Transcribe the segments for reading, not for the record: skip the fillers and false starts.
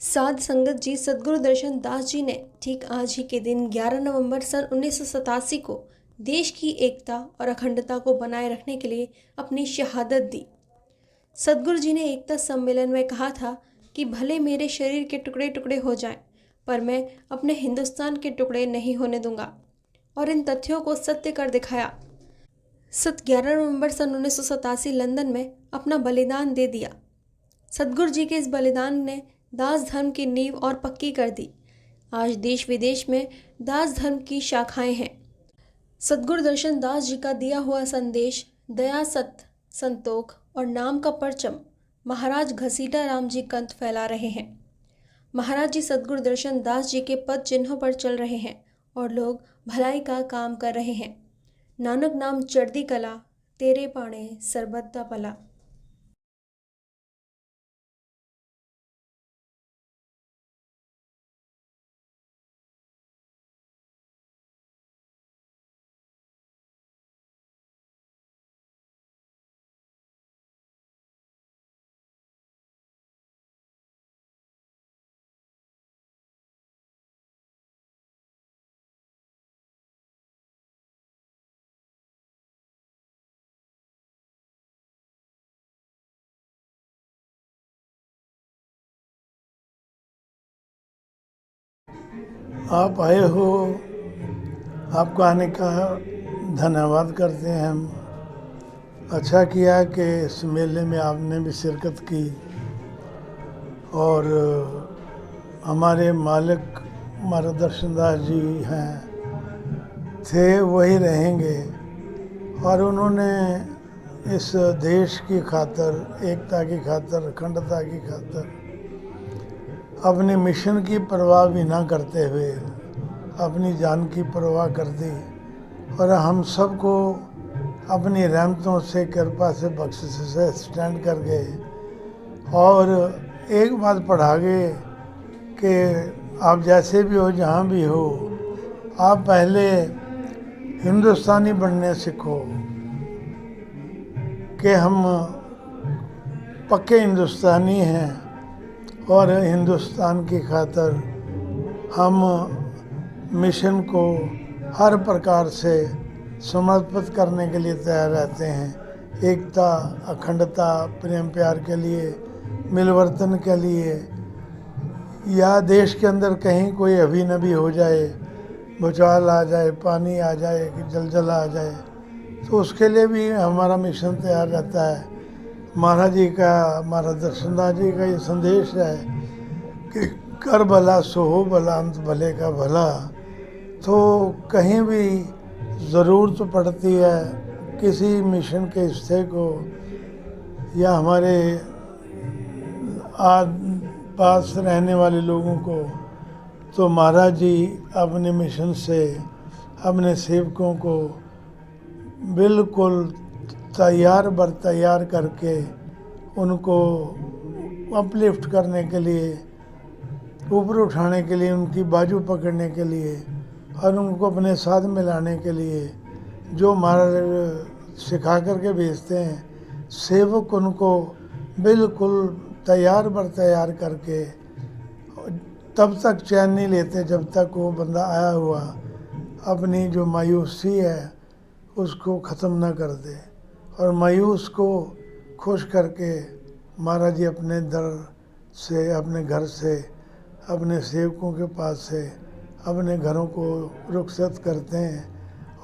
साध संगत जी सद्गुरु दर्शन दास जी ने ठीक आज ही के दिन 11 नवंबर सन 1987 को देश की एकता और अखंडता को बनाए रखने के लिए अपनी शहादत दी। सद्गुरु जी ने एकता सम्मेलन में कहा था कि भले मेरे शरीर के टुकड़े टुकड़े हो जाएं, पर मैं अपने हिंदुस्तान के टुकड़े नहीं होने दूंगा। और इन तथ्यों को सत्य कर दिखाया। 11 नवंबर सन 1987 लंदन में अपना बलिदान दे दिया। सद्गुरु जी के इस बलिदान ने दास धर्म की नींव और पक्की कर दी। आज देश विदेश में दास धर्म की शाखाएं हैं। सद्गुरु दर्शन दास जी का दिया हुआ संदेश दया, सत्य, संतोख और नाम का परचम महाराज घसीटा राम जी कंत फैला रहे हैं। महाराज जी सद्गुरु दर्शन दास जी के पद चिन्हों पर चल रहे हैं और लोग भलाई का काम कर रहे हैं। नानक नाम चढ़दी कला, तेरे पाणे सरबत दा भला। आप आए हो, आपको आने का धन्यवाद करते हैं हम। अच्छा किया कि इस मेले में आपने भी शिरकत की और हमारे मालिक मार्गदर्शन दास जी हैं, थे वही रहेंगे और उन्होंने इस देश की खातर, एकता की खातर, अखंडता की खातर अपने मिशन की परवाह भी ना करते हुए अपनी जान की परवाह कर दी और हम सबको अपनी रहमतों से, कृपा से, बख्शिश से स्टैंड कर गए। और एक बात पढ़ा गए कि आप जैसे भी हो, जहाँ भी हो, आप पहले हिंदुस्तानी बनने सीखो कि हम पक्के हिंदुस्तानी हैं और हिंदुस्तान की खातर हम मिशन को हर प्रकार से समर्पित करने के लिए तैयार रहते हैं। एकता, अखंडता, प्रेम प्यार के लिए, मिलवर्तन के लिए, या देश के अंदर कहीं कोई अभी हो जाए, भूचाल आ जाए, पानी आ जाए, जलजला आ जाए, तो उसके लिए भी हमारा मिशन तैयार रहता है। महाराज जी का, मार्गदर्शन दास जी का ये संदेश है कि कर भला सो हो भला, अंत भले का भला। तो कहीं भी ज़रूरत पड़ती है किसी मिशन के हिस्से को या हमारे पास रहने वाले लोगों को, तो महाराज जी अपने मिशन से अपने सेवकों को बिल्कुल तैयार बर तैयार करके उनको अपलिफ्ट करने के लिए, ऊपर उठाने के लिए, उनकी बाजू पकड़ने के लिए और उनको अपने साथ मिलाने के लिए जो महाराज सिखा करके भेजते हैं, सेवक उनको बिल्कुल तैयार बर तैयार करके तब तक चैन नहीं लेते जब तक वो बंदा आया हुआ अपनी जो मायूसी है उसको ख़त्म ना कर दे। और मायूस को खुश करके महाराज जी अपने दर से, अपने घर से, अपने सेवकों के पास से अपने घरों को रुखसत करते हैं।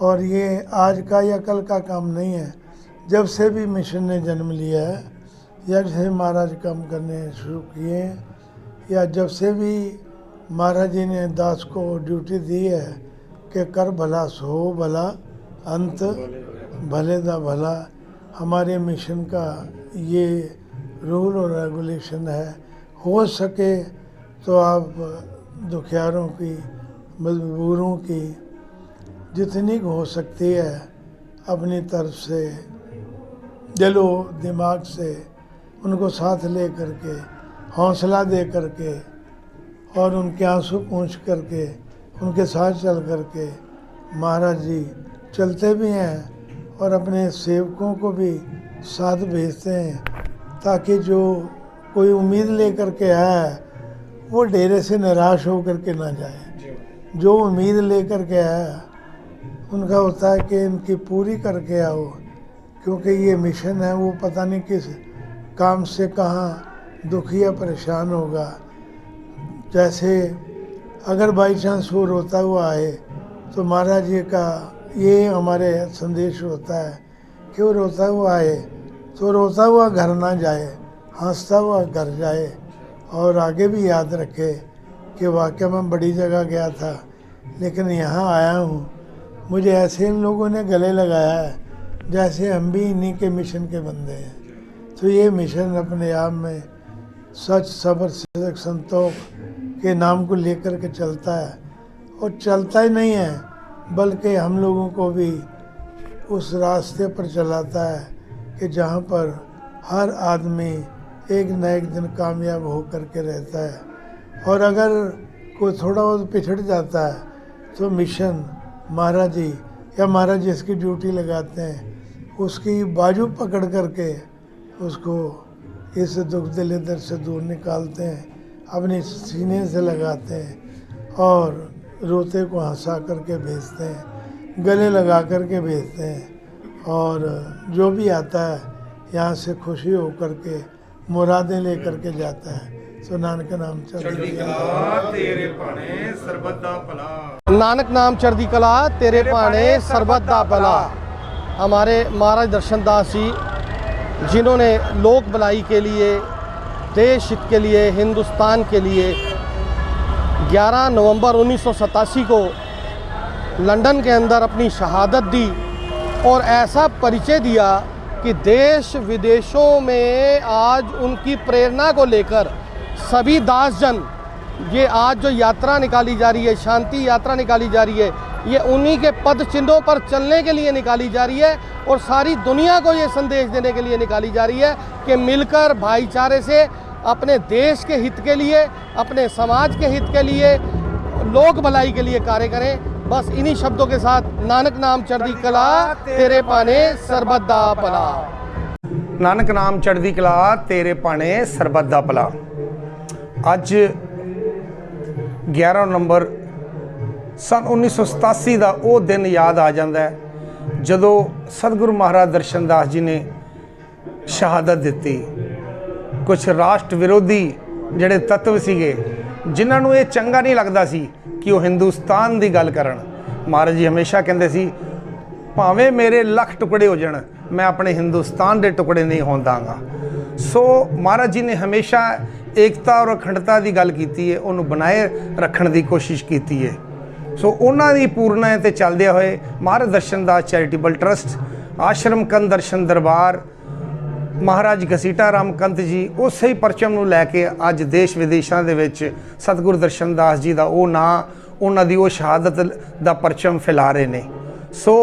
और ये आज का या कल का काम नहीं है, जब से भी मिशन ने जन्म लिया है, जब से महाराज काम करने शुरू किए हैं, या जब से भी महाराज जी ने दास को ड्यूटी दी है कि कर भला सो भला, अंत भले दा भला, हमारे मिशन का ये रूल और रेगुलेशन है। हो सके तो आप दुखियारों की, मजबूरों की जितनी हो सकती है अपनी तरफ से, दिलो दिमाग से उनको साथ ले करके, हौसला दे करके और उनके आंसू पूंछ करके, उनके साथ चल करके महाराज जी चलते भी हैं और अपने सेवकों को भी साथ भेजते हैं, ताकि जो कोई उम्मीद लेकर के आया है वो डेरे से निराश होकर के ना जाए। जो उम्मीद लेकर के आया उनका होता है कि इनकी पूरी करके आओ, क्योंकि ये मिशन है, वो पता नहीं किस काम से कहाँ दुखी या परेशान होगा। जैसे अगर बाई चांस वो रोता हुआ आए तो महाराज जी का ये हमारे संदेश होता है कि वो रोता हुआ आए तो रोता हुआ घर ना जाए, हंसता हुआ घर जाए, और आगे भी याद रखे कि वाकई में बड़ी जगह गया था लेकिन यहाँ आया हूँ। मुझे ऐसे इन लोगों ने गले लगाया है जैसे हम भी इन्हीं के मिशन के बंदे हैं। तो ये मिशन अपने आप में सच, सब्र, सिद्क, संतोष के नाम को लेकर के चलता है, और चलता ही नहीं है बल्कि हम लोगों को भी उस रास्ते पर चलाता है कि जहाँ पर हर आदमी एक न एक दिन कामयाब हो करके रहता है। और अगर कोई थोड़ा बहुत पिछड़ जाता है तो मिशन महाराज जी या महाराज जी इसकी ड्यूटी लगाते हैं, उसकी बाजू पकड़ करके उसको इस दुख दलिदर से दूर निकालते हैं, अपने सीने से लगाते हैं और रोते को हंसा करके भेजते हैं, गले लगा करके भेजते हैं। और जो भी आता है यहाँ से खुशी हो करके मुरादें ले करके जाता है। सो नानक नाम चढ़दी कला तेरे भाने सरबत दा भला। नानक नाम चढ़दी कला तेरे भाने सरबत दा भला। हमारे महाराज दर्शन दास जी, जिन्होंने लोक भलाई के लिए, देश हित के लिए, हिंदुस्तान के लिए 11 नवंबर 1987 को लंदन के अंदर अपनी शहादत दी और ऐसा परिचय दिया कि देश विदेशों में आज उनकी प्रेरणा को लेकर सभी दासजन, ये आज जो यात्रा निकाली जा रही है, शांति यात्रा निकाली जा रही है, ये उन्हीं के पद चिन्हों पर चलने के लिए निकाली जा रही है और सारी दुनिया को ये संदेश देने के लिए निकाली जा रही है कि मिलकर भाईचारे से अपने देश के हित के लिए, अपने समाज के हित के लिए, लोक भलाई के लिए कार्य करें। बस इन्हीं शब्दों के साथ नानक नाम चढ़दी कला तेरे पाने सरबत दा भला। नानक नाम चढ़दी कला तेरे भाने सरबत दा भला। ਅੱਜ 11 ਨਵੰਬਰ सन 1987 ਦਾ ਉਹ ਦਿਨ ਯਾਦ ਆ ਜਾਂਦਾ ਹੈ ਜਦੋਂ ਸਤਿਗੁਰੂ ਮਹਾਰਾਜ ਦਰਸ਼ਨ ਦਾਸ ਜੀ ਨੇ ਸ਼ਹਾਦਤ ਦਿੱਤੀ। ਕੁਝ ਰਾਸ਼ਟਰ ਵਿਰੋਧੀ ਜਿਹੜੇ ਤੱਤਵ ਸੀਗੇ ਜਿਨ੍ਹਾਂ ਨੂੰ ਇਹ ਚੰਗਾ ਨਹੀਂ ਲੱਗਦਾ ਸੀ ਕਿ ਉਹ ਹਿੰਦੁਸਤਾਨ ਦੀ ਗੱਲ ਕਰਨ, ਮਹਾਰਾਜ ਜੀ ਹਮੇਸ਼ਾ ਕਹਿੰਦੇ ਸੀ ਭਾਵੇਂ ਮੇਰੇ ਲੱਖ ਟੁਕੜੇ ਹੋ ਜਾਣ ਮੈਂ ਆਪਣੇ ਹਿੰਦੁਸਤਾਨ ਦੇ ਟੁਕੜੇ ਨਹੀਂ ਹੋਣ ਦਾਂਗਾ। ਸੋ ਮਹਾਰਾਜ ਜੀ ਨੇ ਹਮੇਸ਼ਾ एकता और अखंडता की गल की है, उन्होंने बनाए रखने की कोशिश की है। सो उन्होंने पूर्णा ते चलदे हुए महाराज दर्शन दास चैरिटेबल ट्रस्ट, आश्रम कंद दर्शन दरबार, महाराज घसीटा राम कंत जी उस ही परचम नूं लैके अज देश विदेशों के सतगुरु दर्शन दास जी का वो नाँ, उन्हों की वो शहादत का परचम फैला रहे हैं। सो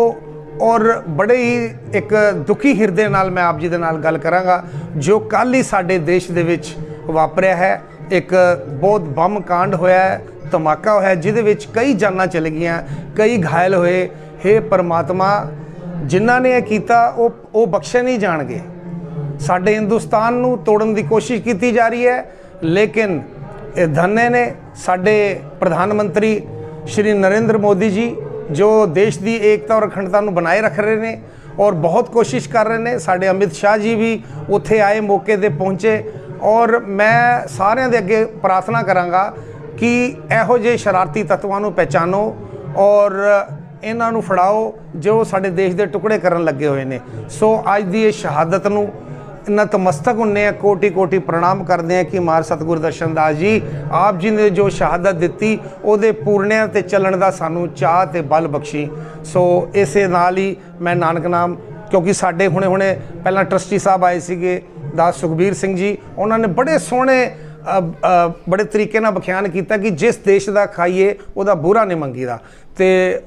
और बड़े ही एक दुखी हिरदे नाल मैं आप जी दे नाल गल करांगा जो कल ही साडे देश दे विच वापरिया है। एक बहुत बम कांड होया है, धमाका होया जिहदे विच कई जानां चले गईयां, कई घायल होए। हे परमात्मा, जिन्हां ने यह कीता वो बख्शे नहीं जाणगे। साडे हिंदुस्तान नूं तोड़न की कोशिश की जा रही है, लेकिन धन्य ने साडे प्रधानमंत्री श्री नरेंद्र मोदी जी जो देश की एकता और अखंडता नूं बनाए रख रहे हैं और बहुत कोशिश कर रहे हैं। साडे अमित शाह जी भी उत्थे आए, मौके ते पहुँचे और मैं सारिਆਂ ਦੇ ਅੱਗੇ प्रार्थना करांगा कि ਇਹੋ ਜਿਹੇ शरारती तत्वों ਨੂੰ पहचानो और ਇਹਨਾਂ ਨੂੰ ਫੜਾਓ ਜੋ ਸਾਡੇ देश ਦੇ ਟੁਕੜੇ ਕਰਨ ਲੱਗੇ ਹੋਏ ਨੇ। सो ਅੱਜ ਦੀ ਇਹ शहादत ਨੂੰ नतमस्तक ਹੁੰਦੇ ਆ, कोटि कोटि प्रणाम करते हैं कि महाराज सतगुरु दर्शन दास जी आप जी ने जो शहादत दी ਉਹਦੇ ਪੂਰਨਿਆਂ ਤੇ ਚੱਲਣ ਦਾ ਸਾਨੂੰ ਚਾਹ ਤੇ ਬਲ ਬਖਸ਼ੀ। सो ਇਸੇ ਨਾਲ ਹੀ मैं नानक नाम, क्योंकि साढ़े हुणे पहला ट्रस्टी साहब आए सीगे दास सुखबीर सिंह जी, उन्होंने बड़े सोहने बड़े तरीके नाल बख्यान किया कि जिस देश का खाइए वह बुरा नहीं मंगीदा, तो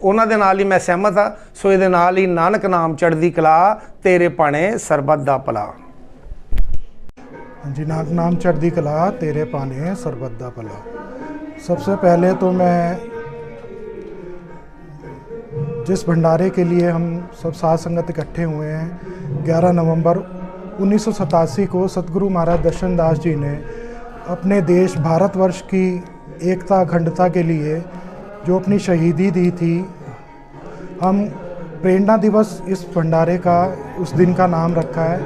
उन्होंने नाल ही मैं सहमत हाँ। सो ये नाल ही नानक नाम चढ़दी कला तेरे पाने सरबत दा भला। जी, नानक नाम चढ़दी कला तेरे पाने सरबत दा भला। सबसे पहले तो मैं जिस भंडारे के लिए हम सब साध संगत इकट्ठे हुए हैं 11 नवंबर 1987 को सतगुरु महाराज दर्शन दास जी ने अपने देश भारतवर्ष की एकता अखंडता के लिए जो अपनी शहीदी दी थी, हम प्रेरणा दिवस इस भंडारे का उस दिन का नाम रखा है।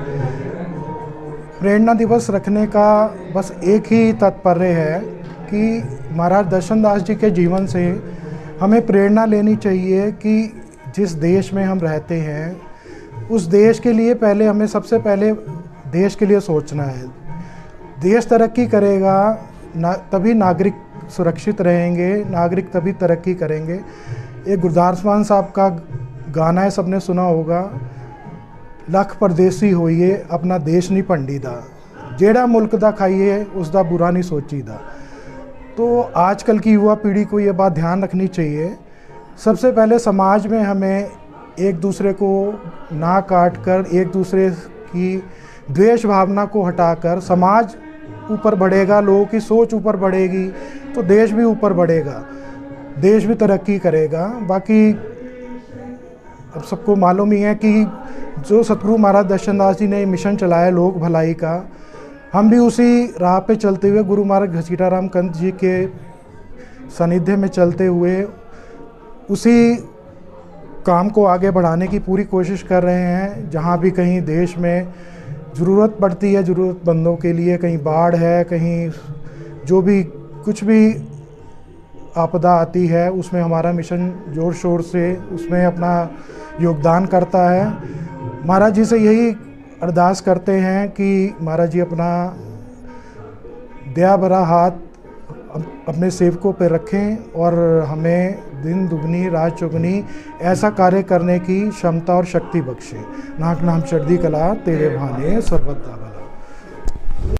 प्रेरणा दिवस रखने का बस एक ही तात्पर्य है कि महाराज दर्शन दास जी के जीवन से हमें प्रेरणा लेनी चाहिए कि जिस देश में हम रहते हैं उस देश के लिए पहले हमें सबसे पहले देश के लिए सोचना है। देश तरक्की करेगा तभी नागरिक सुरक्षित रहेंगे, नागरिक तभी तरक्की करेंगे। एक गुरदास मान साहब का गाना है, सबने सुना होगा, लख परदेसी होइए अपना देश नहीं भंडीदा, जेड़ा मुल्क दा खाइए उसका बुरा नहीं सोचीदा। तो आजकल की युवा पीढ़ी को ये बात ध्यान रखनी चाहिए। सबसे पहले समाज में हमें एक दूसरे को ना काट कर, एक दूसरे की द्वेष भावना को हटाकर समाज ऊपर बढ़ेगा, लोगों की सोच ऊपर बढ़ेगी तो देश भी ऊपर बढ़ेगा, देश भी तरक्की करेगा। बाकी अब सबको मालूम ही है कि जो सतगुरु महाराज दर्शन दास जी ने मिशन चलाया लोक भलाई का, हम भी उसी राह पे चलते हुए गुरु महाराज घसीटाराम कंत जी के सानिध्य में चलते हुए उसी काम को आगे बढ़ाने की पूरी कोशिश कर रहे हैं। जहाँ भी कहीं देश में ज़रूरत पड़ती है ज़रूरतमंदों के लिए, कहीं बाढ़ है, कहीं जो भी कुछ भी आपदा आती है, उसमें हमारा मिशन ज़ोर शोर से उसमें अपना योगदान करता है। महाराज जी से यही अरदास करते हैं कि महाराज जी अपना दया भरा हाथ अपने सेवकों पर रखें और हमें दिन दुगनी रात चौगुनी ऐसा कार्य करने की क्षमता और शक्ति बख्शें। नाक नाम चढ़दी कला तेरे भाने सर्वदा।